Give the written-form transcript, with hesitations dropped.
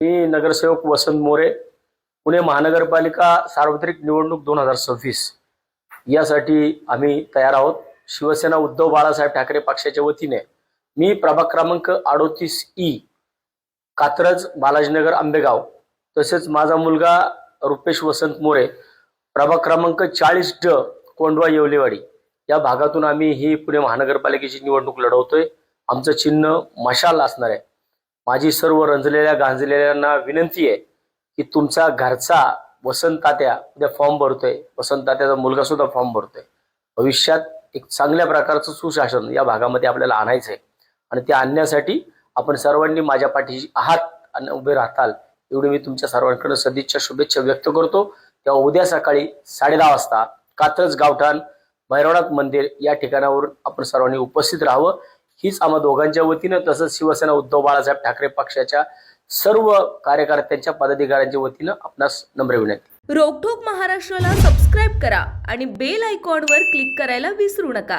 मी नगरसेवक वसंत मोरे, पुणे महानगरपालिका सार्वत्रिक निवडणूक 2026 यासाठी आम्ही तयार आहोत। शिवसेना उद्धव बाळासाहेब ठाकरे पक्षाच्या वतीने मी प्रभाग क्रमांक 38 कात्रज, बालाजीनगर, आंबेगाव, तसेच माझा मुलगा रुपेश वसंत मोरे प्रभाग क्रमांक 40 कोंडवा, येवलेवाडी या भागातून आम्ही ही पुणे महानगरपालिकेची निवडणूक लढवतोय। आमचं चिन्ह मशाल असणार आहे। माझी सर्व रंजलेल्या गांजलेल्यांना विनंती आहे की तुमचा घरचा वसंत तात्या उद्या फॉर्म भरतोय, वसंत तात्याचा मुलगा सुद्धा फॉर्म भरतोय। भविष्यात एक चांगल्या प्रकारचं सुशासन या भागामध्ये आपल्याला आणायचं आहे आणि ते आणण्यासाठी आपण सर्वांनी माझ्या पाठीशी आहात आणि उभे राहताल एवढी मी तुमच्या सर्वांकडे सदिच्छा शुभेच्छा व्यक्त करतो। तेव्हा उद्या सकाळी 10:30 वाजता कात्रज गावठाण भैरवनाथ मंदिर या ठिकाणावर आपण सर्वांनी उपस्थित राहावं हीच आम्हा दोघांच्या वतीनं, तसंच शिवसेना उद्धव बाळासाहेब ठाकरे पक्षाच्या सर्व कार्यकर्त्यांच्या पदाधिकाऱ्यांच्या वतीनं आपणास नम्र विनंती। रोकठोक महाराष्ट्राला सबस्क्राईब करा आणि बेल आयकॉनवर क्लिक करायला विसरू नका।